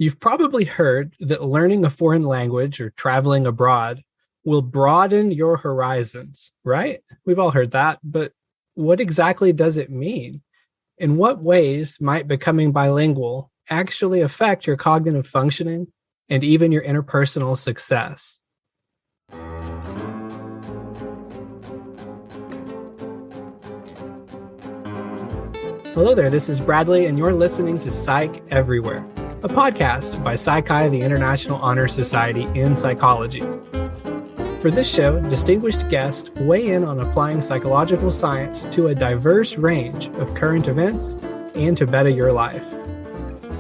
You've probably heard that learning a foreign language or traveling abroad will broaden your horizons, right? We've all heard that, but what exactly does it mean? In what ways might becoming bilingual actually affect your cognitive functioning and even your interpersonal success? Hello there, this is Bradley, and you're listening to Psych Everywhere, a podcast by PsyChi, the International Honor Society in Psychology. For this show, distinguished guests weigh in on applying psychological science to a diverse range of current events and to better your life.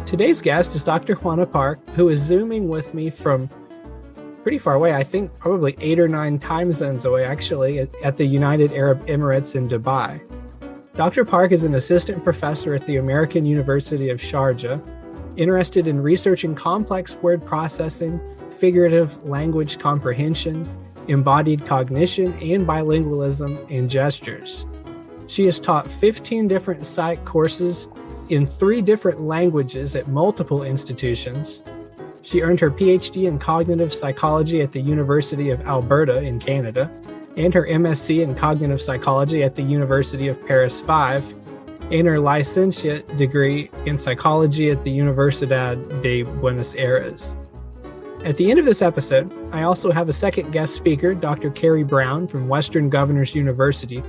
Today's guest is Dr. Juana Park, who is Zooming with me from pretty far away, I think probably 8 or 9 time zones away, actually, at the United Arab Emirates in Dubai. Dr. Park is an assistant professor at the American University of Sharjah, interested in researching complex word processing, figurative language comprehension, embodied cognition, and bilingualism and gestures. She has taught 15 different psych courses in 3 different languages at multiple institutions. She earned her PhD in cognitive psychology at the University of Alberta in Canada, and her MSc in cognitive psychology at the University of Paris 5, and her licentiate degree in psychology at the Universidad de Buenos Aires. At the end of this episode, I also have a second guest speaker, Dr. Carrie Brown from Western Governors University,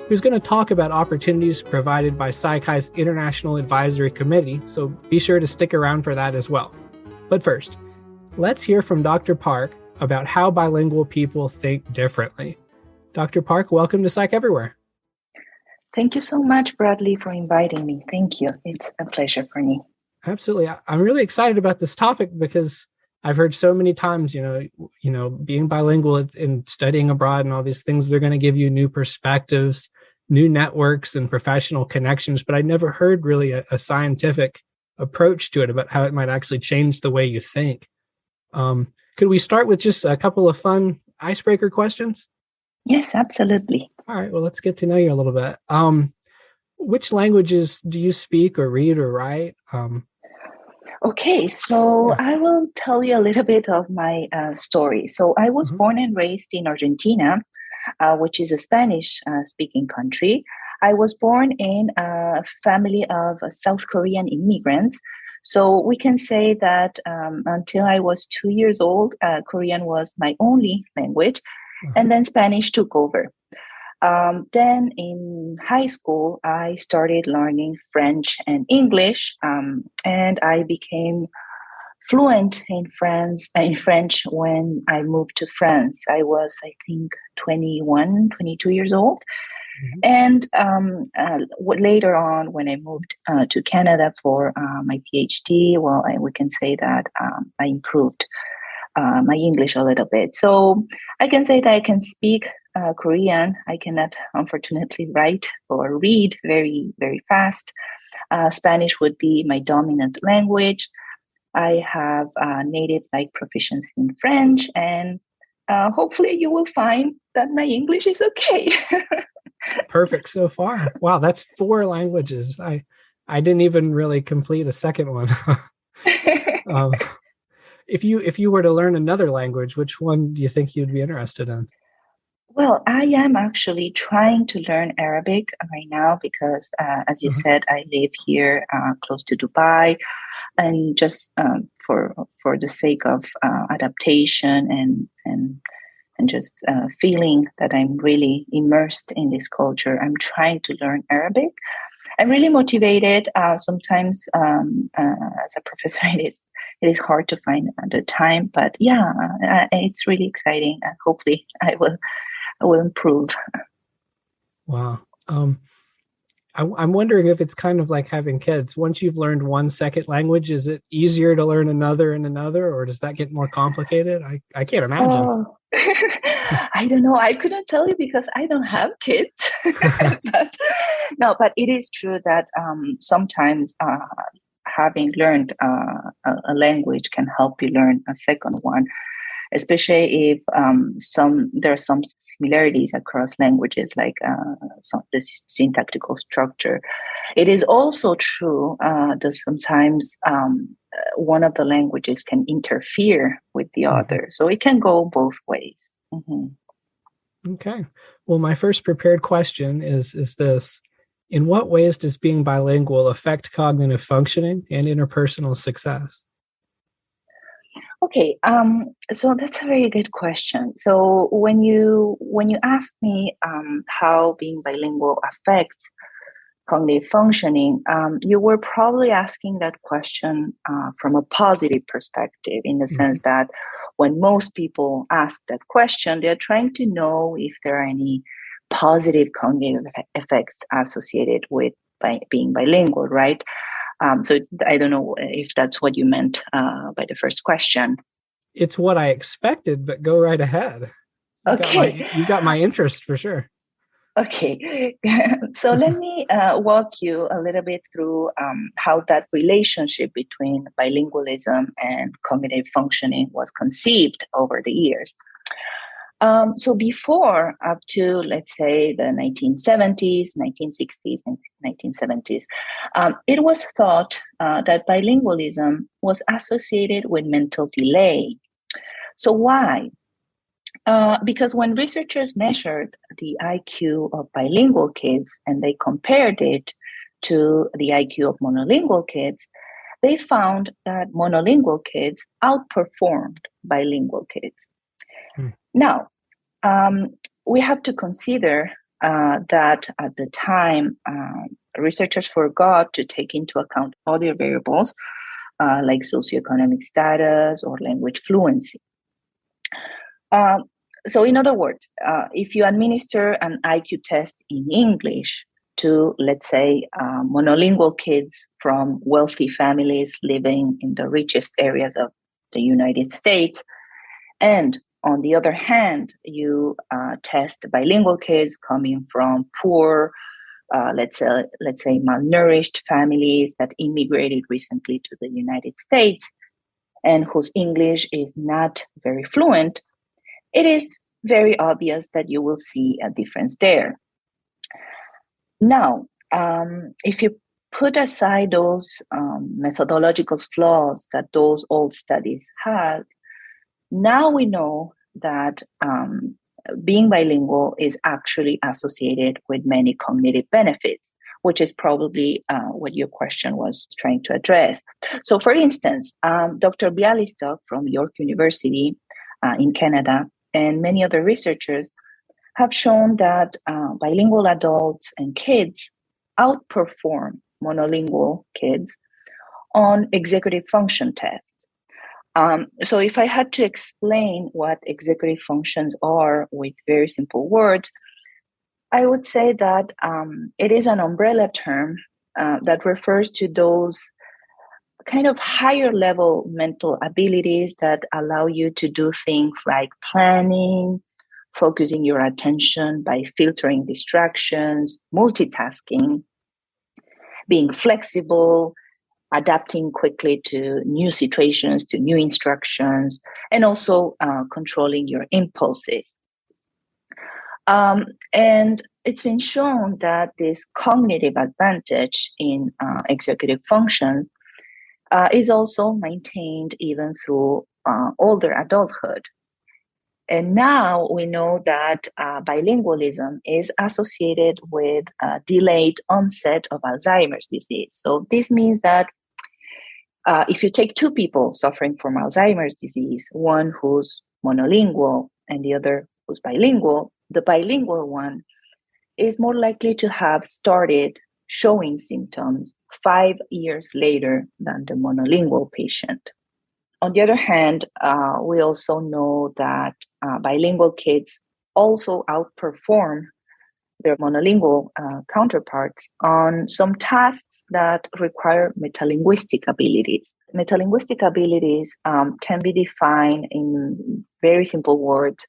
who's going to talk about opportunities provided by PsyChi's International Advisory Committee, so be sure to stick around for that as well. But first, let's hear from Dr. Park about how bilingual people think differently. Dr. Park, welcome to Psych Everywhere. Thank you so much, Bradley, for inviting me. Thank you. It's a pleasure for me. Absolutely. I'm really excited about this topic because I've heard so many times, being bilingual and studying abroad and all these things, they're going to give you new perspectives, new networks and professional connections, but I never heard really a scientific approach to it about how it might actually change the way you think. Could we start with just a couple of fun icebreaker questions? Yes, absolutely. All right. Well, let's get to know you a little bit. Which languages do you speak or read or write? Okay, so I will tell you a little bit of my story. So I was born and raised in Argentina, which is a Spanish-speaking country. I was born in a family of South Korean immigrants. So we can say that until I was 2 years old, Korean was my only language. And then Spanish took over. Then in high school, I started learning French and English, and I became fluent in French when I moved to France. I was, I think, 21, 22 years old. And later on, when I moved to Canada for my PhD, we can say that I improved my English a little bit. So I can say that I can speak Korean. I cannot, unfortunately, write or read very, very fast. Spanish would be my dominant language. I have native proficiency in French, and hopefully you will find that my English is okay. Perfect so far. Wow, that's 4 languages. I didn't even really complete a second one. If you were to learn another language, which one do you think you'd be interested in? Well, I am actually trying to learn Arabic right now because, as you said, I live here close to Dubai, and just for the sake of adaptation and just feeling that I'm really immersed in this culture, I'm trying to learn Arabic. I'm really motivated. Sometimes, as a professor, it is hard to find the time, but yeah, it's really exciting. Hopefully, I will improve. Wow. I'm wondering if it's kind of like having kids. Once you've learned one second language, is it easier to learn another and another, or does that get more complicated? I can't imagine. Oh. I don't know. I couldn't tell you because I don't have kids. But it is true that sometimes having learned a language can help you learn a second one. especially if there are some similarities across languages, like the syntactical structure. It is also true that sometimes one of the languages can interfere with the other. So it can go both ways. Okay. Well, my first prepared question is this. In what ways does being bilingual affect cognitive functioning and interpersonal success? Okay, so that's a very good question. So when you ask me how being bilingual affects cognitive functioning, you were probably asking that question from a positive perspective, in the sense that when most people ask that question, they're trying to know if there are any positive cognitive effects associated with being bilingual, right? So I don't know if that's what you meant by the first question. It's what I expected, but go right ahead. You got my interest for sure. Okay, so let me walk you a little bit through how that relationship between bilingualism and cognitive functioning was conceived over the years. So before, up to, let's say, the 1970s, 1960s, and 1970s, it was thought that bilingualism was associated with mental delay. So why? Because when researchers measured the IQ of bilingual kids and they compared it to the IQ of monolingual kids, they found that monolingual kids outperformed bilingual kids. Now, we have to consider that at the time, researchers forgot to take into account other variables like socioeconomic status or language fluency. So in other words, if you administer an IQ test in English to, let's say, monolingual kids from wealthy families living in the richest areas of the United States, and on the other hand, you test bilingual kids coming from poor, let's say malnourished families that immigrated recently to the United States and whose English is not very fluent, it is very obvious that you will see a difference there. Now, if you put aside those methodological flaws that those old studies had, now we know that being bilingual is actually associated with many cognitive benefits, which is probably what your question was trying to address. So, for instance, Dr. Bialystok from York University in Canada and many other researchers have shown that bilingual adults and kids outperform monolingual kids on executive function tests. So if I had to explain what executive functions are with very simple words, I would say that it is an umbrella term that refers to those kind of higher level mental abilities that allow you to do things like planning, focusing your attention by filtering distractions, multitasking, being flexible, adapting quickly to new situations, to new instructions, and also controlling your impulses. And it's been shown that this cognitive advantage in executive functions is also maintained even through older adulthood. And now we know that bilingualism is associated with delayed onset of Alzheimer's disease. So this means that if you take two people suffering from Alzheimer's disease, one who's monolingual and the other who's bilingual, the bilingual one is more likely to have started showing symptoms 5 years later than the monolingual patient. On the other hand, we also know that bilingual kids also outperform their monolingual counterparts on some tasks that require metalinguistic abilities. Metalinguistic abilities can be defined in very simple words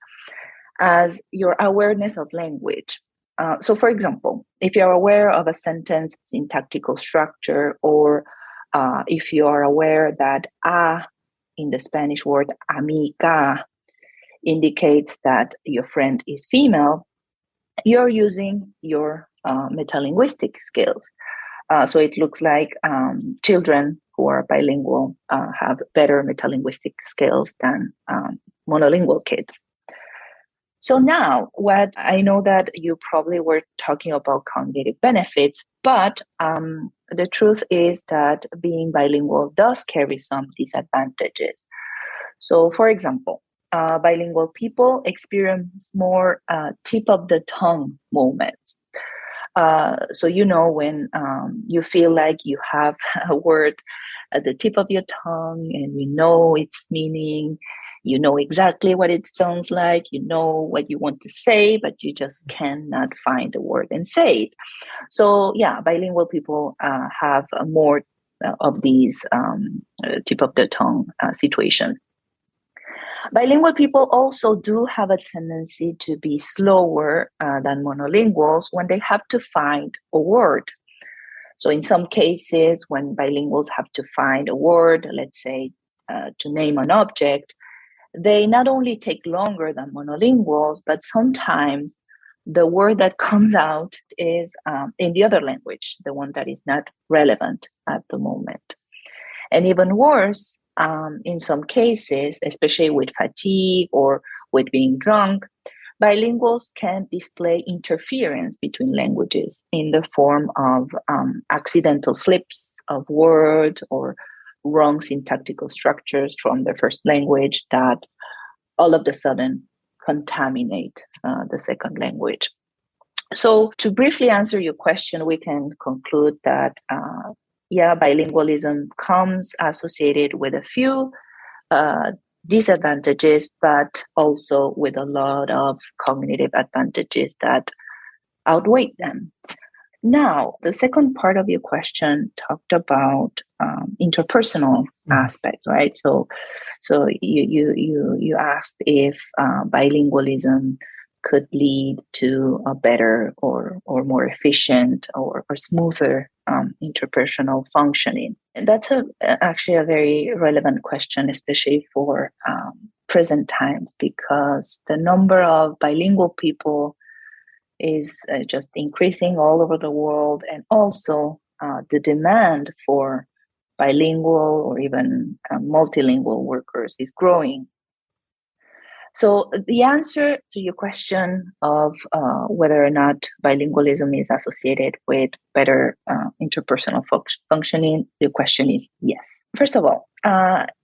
as your awareness of language. So, for example, if you're aware of a sentence syntactical structure, or if you are aware that in the Spanish word amiga indicates that your friend is female, you're using your metalinguistic skills. So it looks like children who are bilingual have better metalinguistic skills than monolingual kids. So now, what I know that you probably were talking about cognitive benefits, but the truth is that being bilingual does carry some disadvantages. So, for example, bilingual people experience more tip of the tongue moments. So, when you feel like you have a word at the tip of your tongue and you know its meaning, you know exactly what it sounds like, you know what you want to say, but you just cannot find a word and say it. So, yeah, bilingual people have more of these tip of the tongue situations. Bilingual people also do have a tendency to be slower than monolinguals when they have to find a word. So in some cases, when bilinguals have to find a word, let's say to name an object, they not only take longer than monolinguals, but sometimes the word that comes out is in the other language, the one that is not relevant at the moment. And even worse, in some cases, especially with fatigue or with being drunk, bilinguals can display interference between languages in the form of accidental slips of words or wrong syntactical structures from the first language that all of a sudden contaminate the second language. So to briefly answer your question, we can conclude that bilingualism comes associated with a few disadvantages, but also with a lot of cognitive advantages that outweigh them. Now, the second part of your question talked about interpersonal aspects, right? So you asked if bilingualism could lead to a better or more efficient or smoother interpersonal functioning. And that's actually a very relevant question, especially for present times, because the number of bilingual people is just increasing all over the world, and also the demand for bilingual or even multilingual workers is growing. So the answer to your question of whether or not bilingualism is associated with better interpersonal functioning, the question is yes. First of all,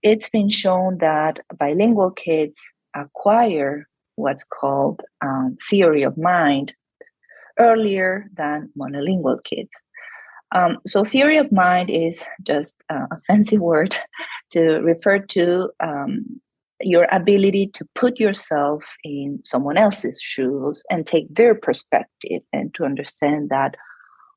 it's been shown that bilingual kids acquire what's called theory of mind earlier than monolingual kids. So theory of mind is just a fancy word to refer to your ability to put yourself in someone else's shoes and take their perspective, and to understand that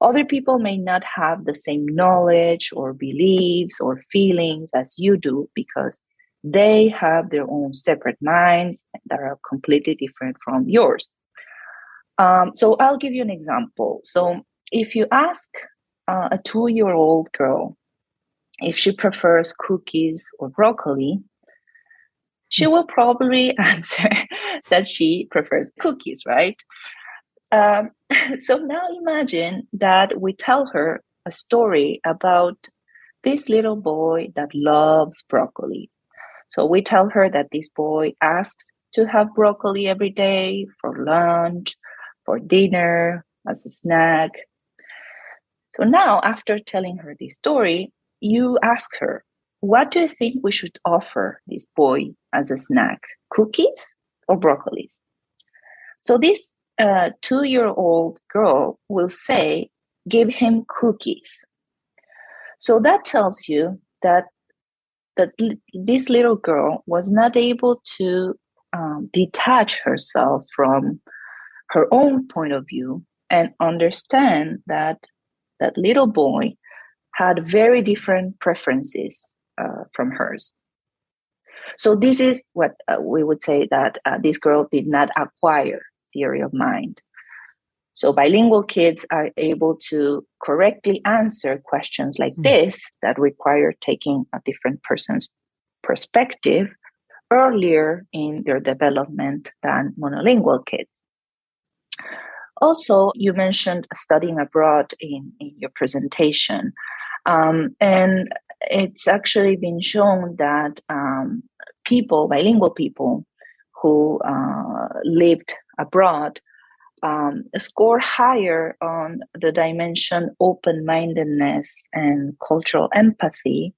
other people may not have the same knowledge or beliefs or feelings as you do, because they have their own separate minds that are completely different from yours. So I'll give you an example. So if you ask a 2-year-old girl if she prefers cookies or broccoli, she will probably answer that she prefers cookies, right? So now imagine that we tell her a story about this little boy that loves broccoli. So we tell her that this boy asks to have broccoli every day for lunch, for dinner, as a snack. So now, after telling her this story, you ask her, what do you think we should offer this boy as a snack, cookies or broccoli? So this 2-year-old girl will say, give him cookies. So that tells you that this little girl was not able to detach herself from her own point of view and understand that that little boy had very different preferences from hers. So this is what we would say that this girl did not acquire theory of mind. So bilingual kids are able to correctly answer questions like this that require taking a different person's perspective earlier in their development than monolingual kids. Also, you mentioned studying abroad in your presentation. And it's actually been shown that bilingual people who lived abroad score higher on the dimension open-mindedness and cultural empathy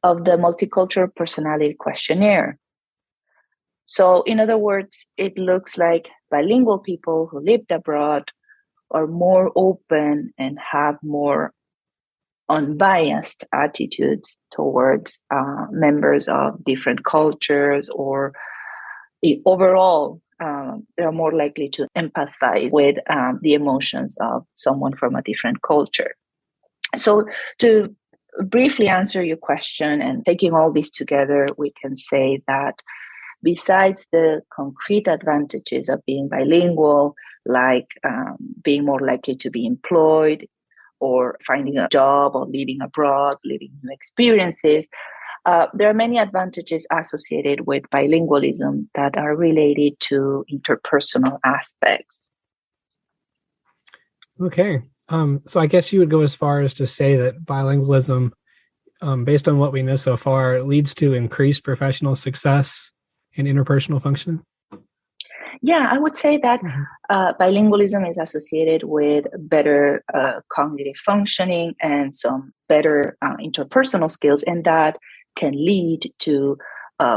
of the multicultural personality questionnaire. So, in other words, it looks like bilingual people who lived abroad are more open and have more unbiased attitudes towards members of different cultures, or overall, they are more likely to empathize with the emotions of someone from a different culture. So to briefly answer your question, and taking all this together, we can say that besides the concrete advantages of being bilingual, like being more likely to be employed or finding a job or living abroad, living new experiences, there are many advantages associated with bilingualism that are related to interpersonal aspects. Okay. So I guess you would go as far as to say that bilingualism, based on what we know so far, leads to increased professional success and interpersonal functioning? Yeah, I would say that bilingualism is associated with better cognitive functioning and some better interpersonal skills, and that can lead to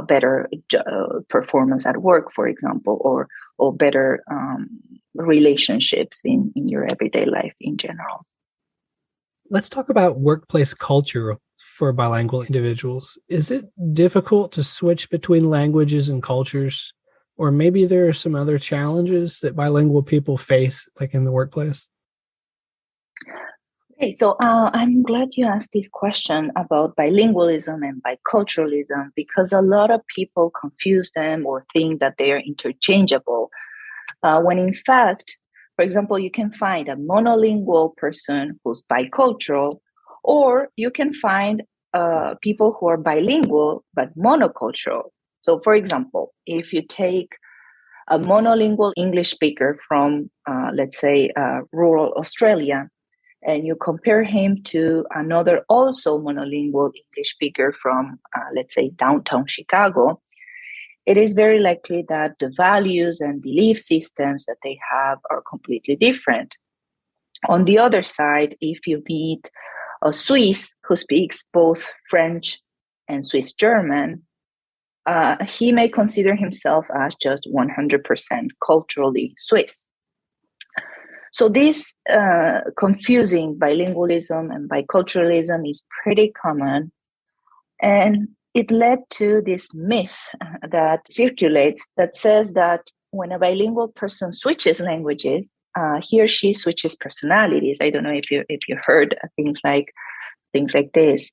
better performance at work, for example, or better relationships in your everyday life in general. Let's talk about workplace culture for bilingual individuals. Is it difficult to switch between languages and cultures? Or maybe there are some other challenges that bilingual people face, like in the workplace? Okay, so I'm glad you asked this question about bilingualism and biculturalism, because a lot of people confuse them or think that they are interchangeable, when in fact, for example, you can find a monolingual person who's bicultural, or you can find people who are bilingual but monocultural. So, for example, if you take a monolingual English speaker from, let's say, rural Australia, and you compare him to another also monolingual English speaker from, let's say, downtown Chicago, it is very likely that the values and belief systems that they have are completely different. On the other side, if you meet a Swiss who speaks both French and Swiss German, he may consider himself as just 100% culturally Swiss. So this confusing bilingualism and biculturalism is pretty common, and it led to this myth that circulates that says that when a bilingual person switches languages, he or she switches personalities. I don't know if you heard things like this,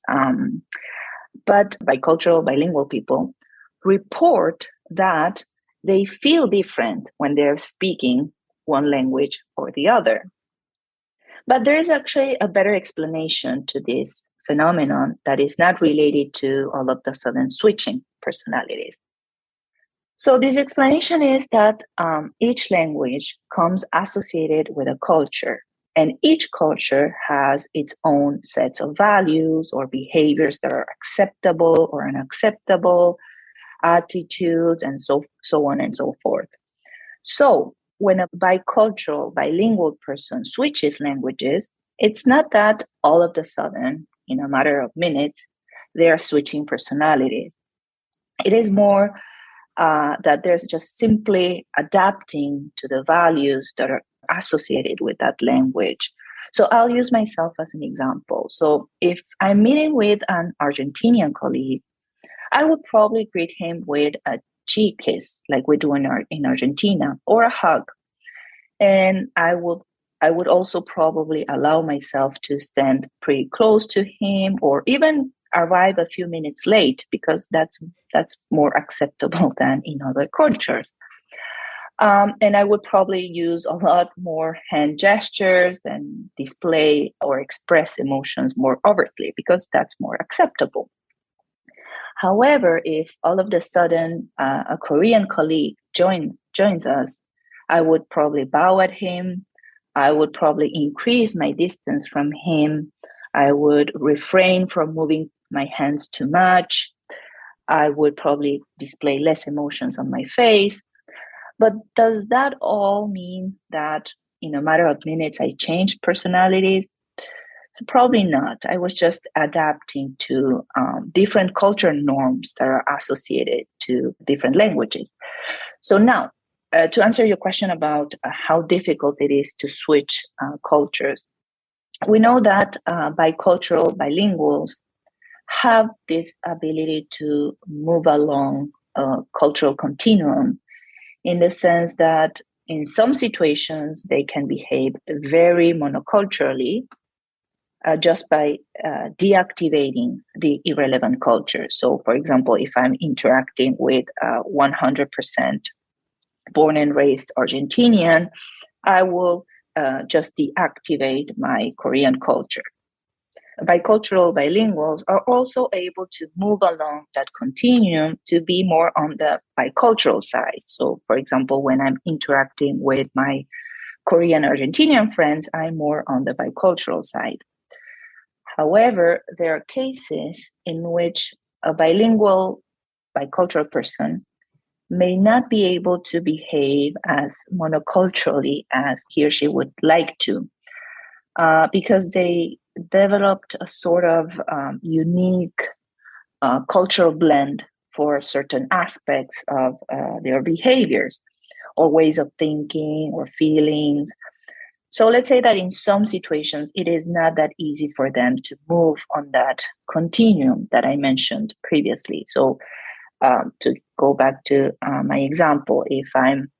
but bicultural bilingual people report that they feel different when they're speaking one language or the other. But there is actually a better explanation to this phenomenon that is not related to all of the sudden switching personalities. So this explanation is that each language comes associated with a culture, and each culture has its own sets of values or behaviors that are acceptable or unacceptable, attitudes, and so on and so forth. So when a bicultural, bilingual person switches languages, it's not that all of a sudden, in a matter of minutes, they are switching personalities. It is more that there's just simply adapting to the values that are associated with that language. So I'll use myself as an example. So if I'm meeting with an Argentinian colleague, I would probably greet him with a cheek kiss, like we do in Argentina, or a hug. And I would also probably allow myself to stand pretty close to him, or even arrive a few minutes late, because that's more acceptable than in other cultures. And I would probably use a lot more hand gestures and display or express emotions more overtly, because that's more acceptable. However, if all of a sudden a Korean colleague joins us, I would probably bow at him. I would probably increase my distance from him. I would refrain from moving my hands too much. I would probably display less emotions on my face. But does that all mean that in a matter of minutes I changed personalities? So probably not. I was just adapting to different cultural norms that are associated to different languages. So now, to answer your question about how difficult it is to switch cultures, we know that bicultural bilinguals have this ability to move along a cultural continuum, in the sense that in some situations they can behave very monoculturally, just by deactivating the irrelevant culture. So, for example, if I'm interacting with 100% born and raised Argentinian, I will just deactivate my Korean culture. Bicultural bilinguals are also able to move along that continuum to be more on the bicultural side. So, for example, when I'm interacting with my Korean Argentinian friends, I'm more on the bicultural side. However, there are cases in which a bilingual, bicultural person may not be able to behave as monoculturally as he or she would like to, because they developed a sort of unique cultural blend for certain aspects of their behaviors or ways of thinking or feelings. So let's say that in some situations, it is not that easy for them to move on that continuum that I mentioned previously. So to go back to my example, if I'm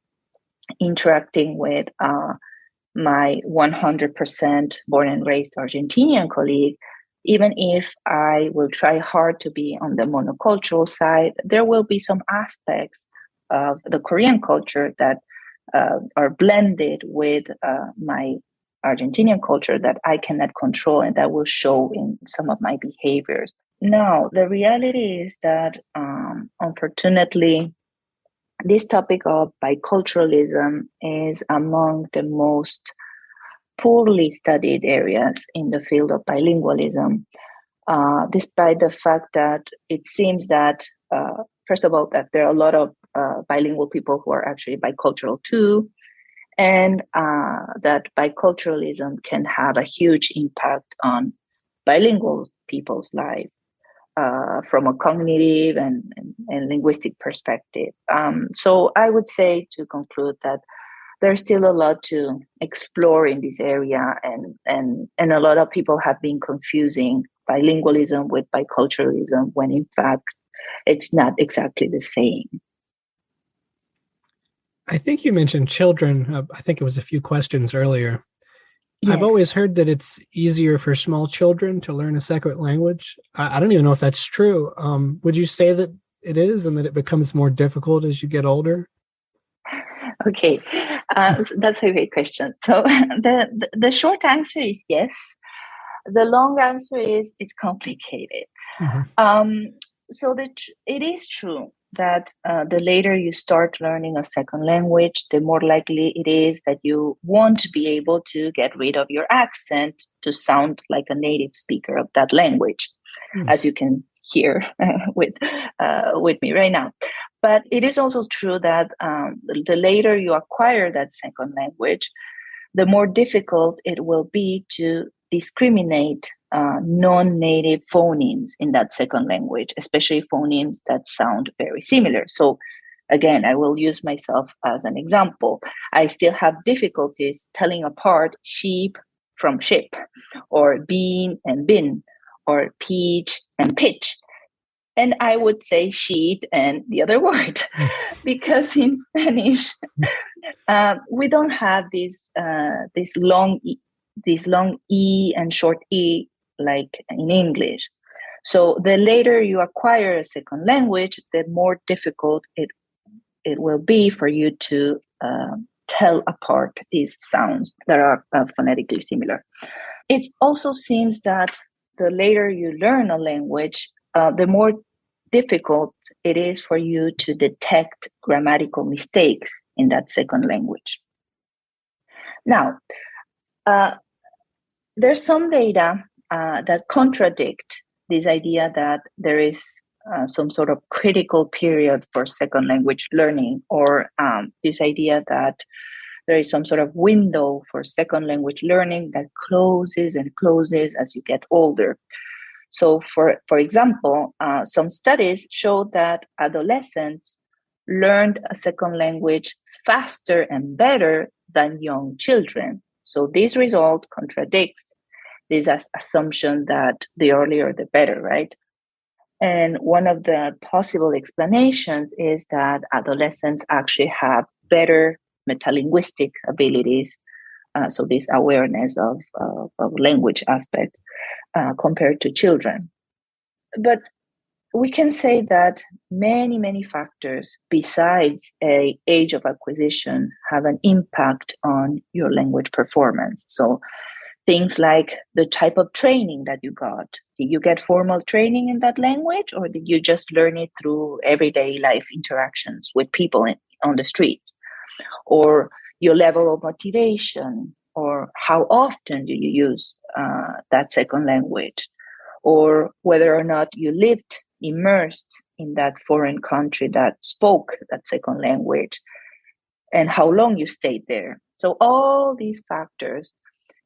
interacting with my 100% born and raised Argentinian colleague, even if I will try hard to be on the monocultural side, there will be some aspects of the Korean culture that are blended with my Argentinian culture that I cannot control, and that will show in some of my behaviors. Now, the reality is that, unfortunately, this topic of biculturalism is among the most poorly studied areas in the field of bilingualism, despite the fact that it seems that, first of all, that there are a lot of bilingual people who are actually bicultural too, and that biculturalism can have a huge impact on bilingual people's life from a cognitive and linguistic perspective. So I would say, to conclude, that there's still a lot to explore in this area, and a lot of people have been confusing bilingualism with biculturalism, when in fact it's not exactly the same. I think you mentioned children. I think it was a few questions earlier. Yes. I've always heard that it's easier for small children to learn a second language. I don't even know if that's true. Would you say that it is, and that it becomes more difficult as you get older? Okay, so that's a great question. So the short answer is yes. The long answer is it's complicated. Mm-hmm. So it is true that the later you start learning a second language, the more likely it is that you won't be able to get rid of your accent to sound like a native speaker of that language, as you can hear with me right now. But it is also true that the later you acquire that second language, the more difficult it will be to discriminate non-native phonemes in that second language, especially phonemes that sound very similar. So again, I will use myself as an example. I still have difficulties telling apart sheep from ship, or bean and bin, or peach and pitch. And I would say sheet and the other word, because in Spanish, we don't have this long E and short E like in English. So the later you acquire a second language, the more difficult it will be for you to tell apart these sounds that are phonetically similar. It also seems that the later you learn a language, the more difficult it is for you to detect grammatical mistakes in that second language. Now, there's some data that contradict this idea that there is some sort of critical period for second language learning, or this idea that there is some sort of window for second language learning that closes and closes as you get older. So, for example, some studies show that adolescents learned a second language faster and better than young children. So this result contradicts this assumption that the earlier the better, right? And one of the possible explanations is that adolescents actually have better metalinguistic abilities, so this awareness of language aspect compared to children. But we can say that many factors besides a age of acquisition have an impact on your language performance. So things like the type of training that you got. Did you get formal training in that language, or did you just learn it through everyday life interactions with people on the streets? Or your level of motivation, or how often do you use that second language? Or whether or not you lived immersed in that foreign country that spoke that second language, and how long you stayed there. So all these factors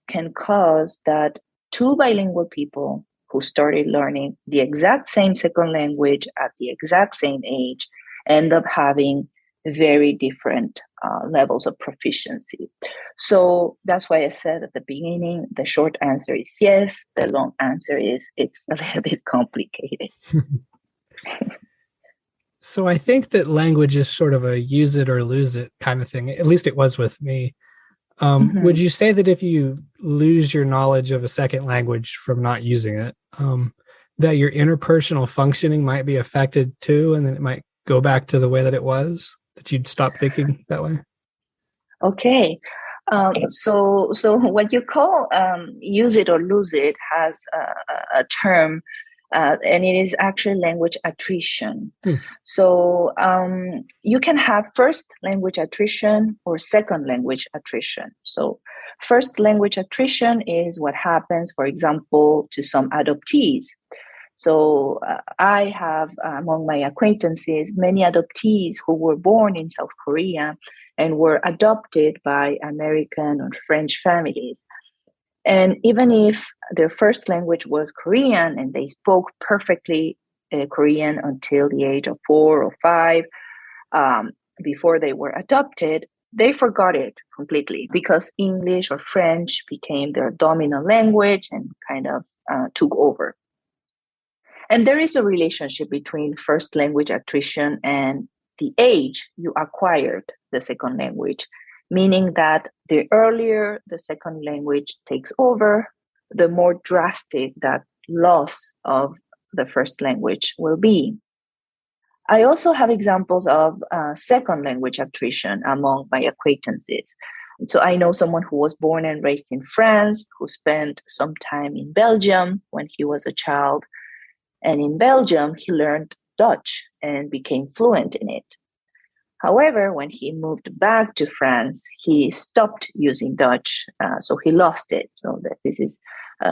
can cause that two bilingual people who started learning the exact same second language at the exact same age end up having very different levels of proficiency. So that's why I said at the beginning, the short answer is yes. The long answer is it's a little bit complicated. So I think that language is sort of a use it or lose it kind of thing. At least it was with me. Would you say that if you lose your knowledge of a second language from not using it, that your interpersonal functioning might be affected too, and then it might go back to the way that it was, that you'd stop thinking that way? Okay. So what you call use it or lose it has a term, and it is actually language attrition. So you can have first language attrition or second language attrition. So first language attrition is what happens, for example, to some adoptees. So I have among my acquaintances many adoptees who were born in South Korea and were adopted by American or French families. And even if their first language was Korean and they spoke perfectly Korean until the age of 4 or 5, before they were adopted, they forgot it completely because English or French became their dominant language and kind of took over. And there is a relationship between first language attrition and the age you acquired the second language, meaning that the earlier the second language takes over, the more drastic that loss of the first language will be. I also have examples of second language attrition among my acquaintances. So I know someone who was born and raised in France, who spent some time in Belgium when he was a child. And in Belgium, he learned Dutch and became fluent in it. However, when he moved back to France, he stopped using Dutch, so he lost it. So that this is,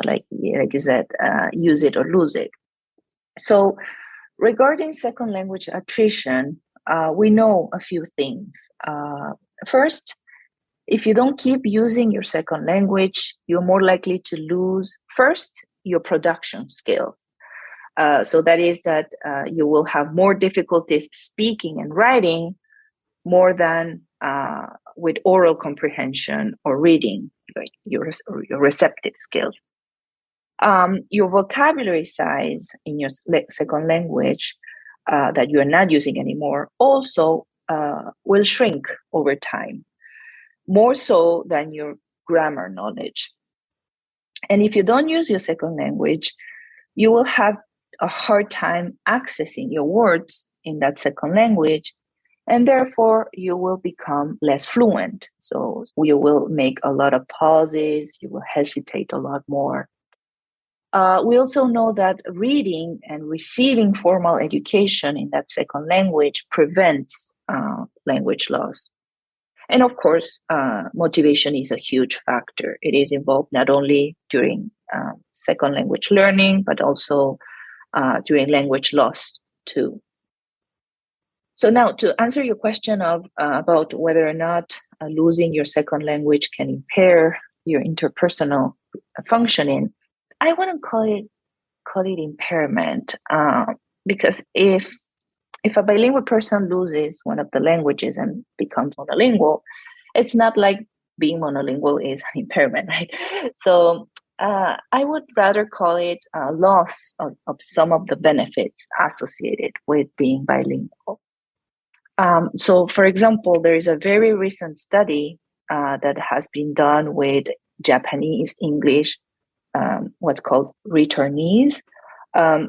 like you said, use it or lose it. So regarding second language attrition, we know a few things. First, if you don't keep using your second language, you're more likely to lose, first, your production skills. So that is that you will have more difficulties speaking and writing more than with oral comprehension or reading, like your receptive skills. Your vocabulary size in your second language that you are not using anymore also will shrink over time, more so than your grammar knowledge. And if you don't use your second language, you will have a hard time accessing your words in that second language, and therefore you will become less fluent. So you will make a lot of pauses, you will hesitate a lot more. We also know that reading and receiving formal education in that second language prevents language loss. And of course, motivation is a huge factor. It is involved not only during second language learning, but also during language loss too. So now, to answer your question about whether or not losing your second language can impair your interpersonal functioning, I wouldn't call it impairment, because if a bilingual person loses one of the languages and becomes monolingual, it's not like being monolingual is an impairment, right? So I would rather call it a loss of some of the benefits associated with being bilingual. So, for example, there is a very recent study that has been done with Japanese English, what's called returnees.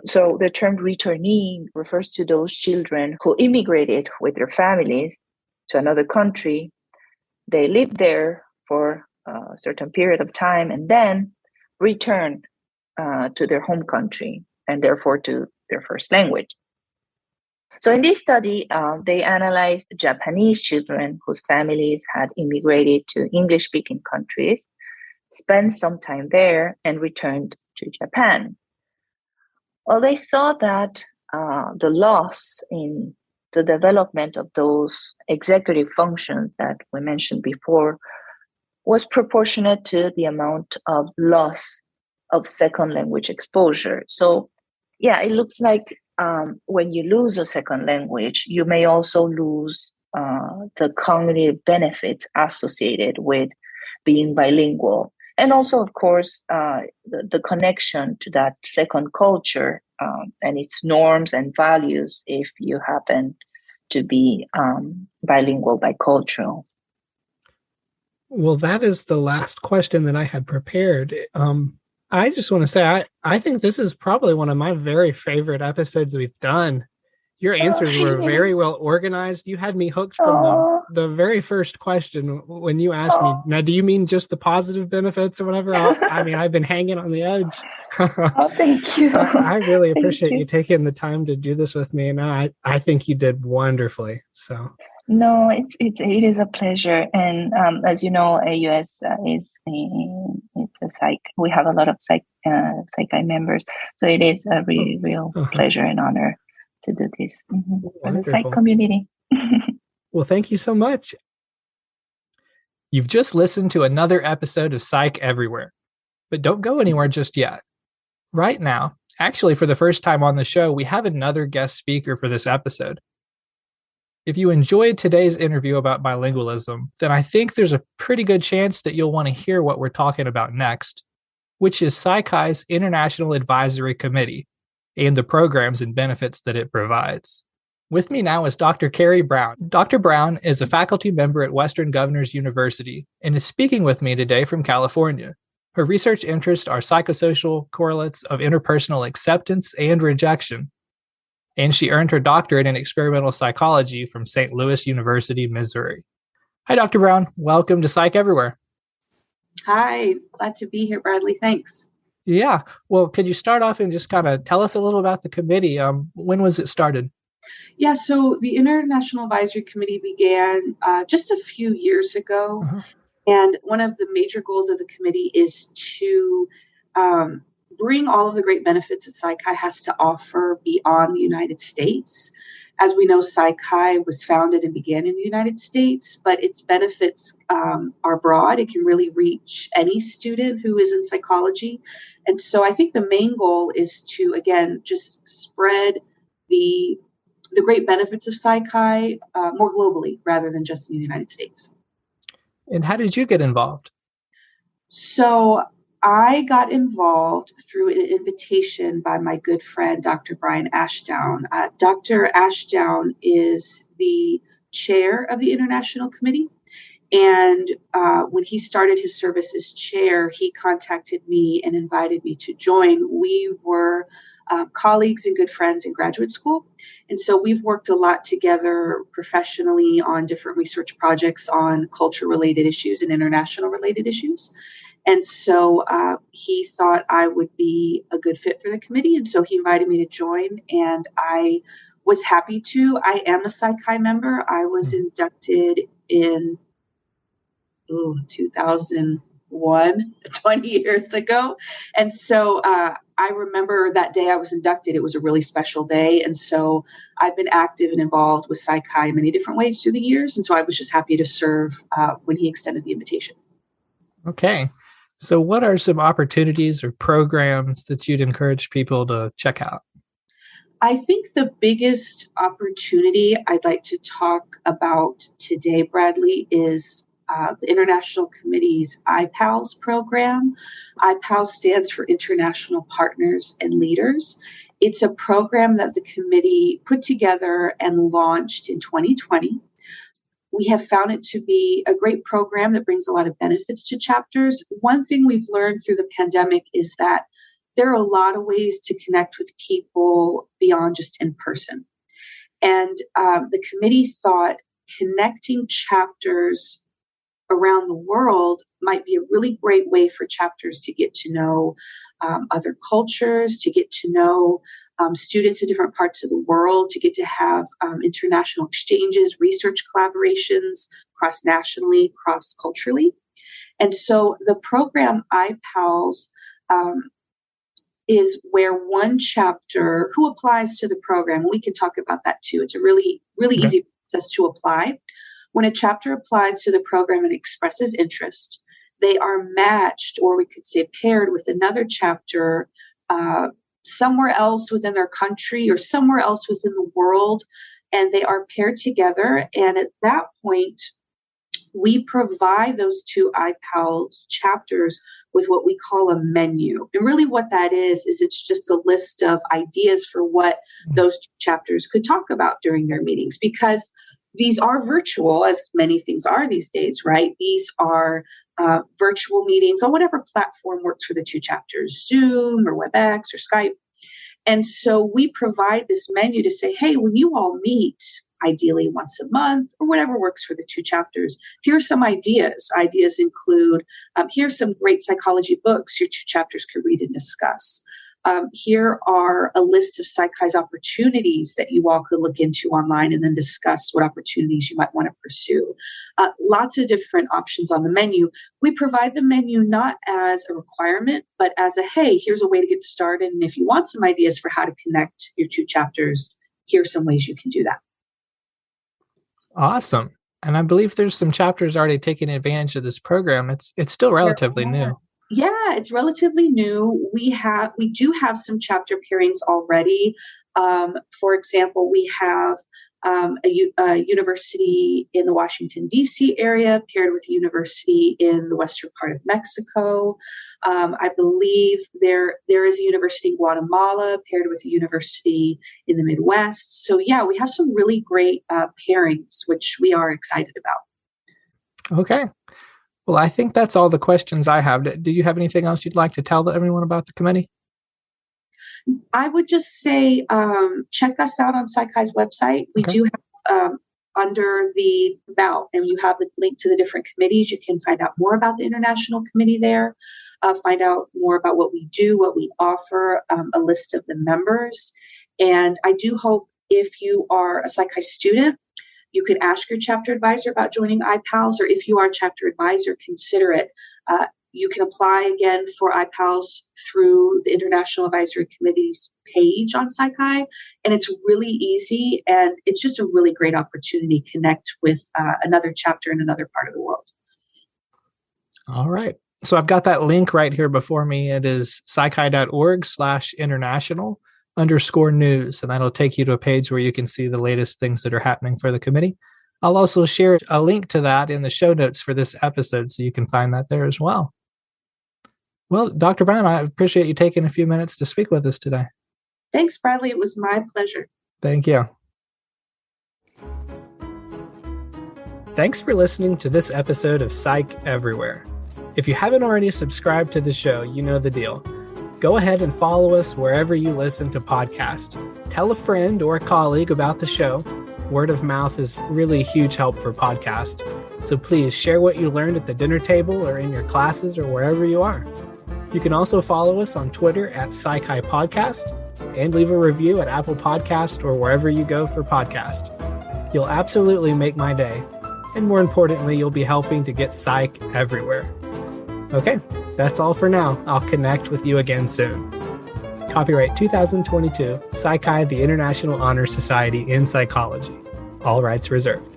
So the term returnee refers to those children who immigrated with their families to another country. They lived there for a certain period of time and then returned to their home country and therefore to their first language. So in this study, they analyzed Japanese children whose families had immigrated to English-speaking countries, spent some time there, and returned to Japan. Well, they saw that the loss in the development of those executive functions that we mentioned before was proportionate to the amount of loss of second language exposure. So, yeah, it looks like when you lose a second language, you may also lose the cognitive benefits associated with being bilingual. And also, of course, the connection to that second culture and its norms and values if you happen to be bilingual, bicultural. Well, that is the last question that I had prepared. I just want to say, I think this is probably one of my very favorite episodes we've done. Your answers were very well organized. You had me hooked from the very first question when you asked me, now, do you mean just the positive benefits or whatever? I mean, I've been hanging on the edge. Thank you. I really appreciate you taking the time to do this with me. And I think you did wonderfully. So. No, it is a pleasure. And as you know, AUS is it's a psych. We have a lot of psych members. So it is a real pleasure and honor to do this for the psych community. Well, thank you so much. You've just listened to another episode of Psych Everywhere, but don't go anywhere just yet. Right now, actually for the first time on the show, we have another guest speaker for this episode. If you enjoyed today's interview about bilingualism, then I think there's a pretty good chance that you'll want to hear what we're talking about next, which is PsyChi's International Advisory Committee and the programs and benefits that it provides. With me now is Dr. Carrie Brown. Dr. Brown is a faculty member at Western Governors University and is speaking with me today from California. Her research interests are psychosocial correlates of interpersonal acceptance and rejection, and she earned her doctorate in experimental psychology from St. Louis University, Missouri. Hi, Dr. Brown. Welcome to Psych Everywhere. Hi, glad to be here, Bradley. Thanks. Yeah. Well, could you start off and just kind of tell us a little about the committee? When was it started? Yeah, so the International Advisory Committee began just a few years ago. And one of the major goals of the committee is to bring all of the great benefits that PsyChi has to offer beyond the United States. As we know, PsyChi was founded and began in the United States, but its benefits are broad. It can really reach any student who is in psychology. And so I think the main goal is to, again, just spread the great benefits of PsyChi more globally rather than just in the United States. And how did you get involved? So I got involved through an invitation by my good friend, Dr. Brian Ashdown. Dr. Ashdown is the chair of the International Committee. And when he started his service as chair, he contacted me and invited me to join. We were colleagues and good friends in graduate school. And so we've worked a lot together professionally on different research projects on culture-related issues and international-related issues. And so he thought I would be a good fit for the committee. And so he invited me to join, and I was happy to. I am a Psi-Chi member. I was inducted in 2001, 20 years ago. And so I remember that day I was inducted. It was a really special day. And so I've been active and involved with Psi-Chi in many different ways through the years. And so I was just happy to serve when he extended the invitation. Okay. So what are some opportunities or programs that you'd encourage people to check out? I think the biggest opportunity I'd like to talk about today, Bradley, is the International Committee's Ipals program. Ipals stands for International Partners and Leaders. It's a program that the committee put together and launched in 2020. We have found it to be a great program that brings a lot of benefits to chapters. One thing we've learned through the pandemic is that there are a lot of ways to connect with people beyond just in person. And the committee thought connecting chapters around the world might be a really great way for chapters to get to know other cultures, to get to know students in different parts of the world, to get to have international exchanges, research collaborations, cross-nationally, cross-culturally. And so the program Ipals is where one chapter who applies to the program, we can talk about that too. It's a really easy process to apply. When a chapter applies to the program and expresses interest, they are matched, or we could say paired, with another chapter somewhere else within their country or somewhere else within the world, and they are paired together. And at that point, we provide those two Ipals chapters with what we call a menu. And really what that is it's just a list of ideas for what those chapters could talk about during their meetings, because these are virtual, as many things are these days, right? These are virtual meetings on whatever platform works for the two chapters, Zoom or WebEx or Skype. And so we provide this menu to say, hey, when you all meet, ideally once a month or whatever works for the two chapters, here are some ideas. Ideas include, here's some great psychology books your two chapters could read and discuss. Here are a list of Psi-Chi's opportunities that you all could look into online and then discuss what opportunities you might want to pursue. Lots of different options on the menu. We provide the menu not as a requirement, but as a, hey, here's a way to get started. And if you want some ideas for how to connect your two chapters, here's some ways you can do that. Awesome. And I believe there's some chapters already taking advantage of this program. It's still relatively new. Yeah, it's relatively new. We do have some chapter pairings already. For example, we have a university in the Washington, D.C. area paired with a university in the western part of Mexico. I believe there is a university in Guatemala paired with a university in the Midwest. So yeah, we have some really great pairings, which we are excited about. Okay. Well, I think that's all the questions I have. Do you have anything else you'd like to tell everyone about the committee? I would just say check us out on Psi-Chi's website. We do have under the About, and you have the link to the different committees. You can find out more about the International Committee there, find out more about what we do, what we offer, a list of the members. And I do hope if you are a Psi-Chi student, you can ask your chapter advisor about joining Ipals, or if you are a chapter advisor, consider it. You can apply again for Ipals through the International Advisory Committee's page on Psi-Chi, and it's really easy, and it's just a really great opportunity to connect with another chapter in another part of the world. All right. So I've got that link right here before me. It is psichi.org/international_news, and that'll take you to a page where you can see the latest things that are happening for the committee. I'll also share a link to that in the show notes for this episode, so you can find that there as well. Well, Dr. Brown, I appreciate you taking a few minutes to speak with us today. Thanks, Bradley. It was my pleasure. Thank you. Thanks for listening to this episode of Psych Everywhere. If you haven't already subscribed to the show, you know the deal. Go ahead and follow us wherever you listen to podcasts. Tell a friend or a colleague about the show, Word of mouth is really a huge help for podcasts. So please share what you learned at the dinner table or in your classes or wherever you are. You can also follow us on Twitter at Psychi Podcast and leave a review at Apple Podcast or wherever you go for podcast. You'll absolutely make my day. And more importantly, you'll be helping to get psych everywhere. Okay, that's all for now. I'll connect with you again soon. Copyright 2022, Psychi, the International Honor Society in Psychology. All rights reserved.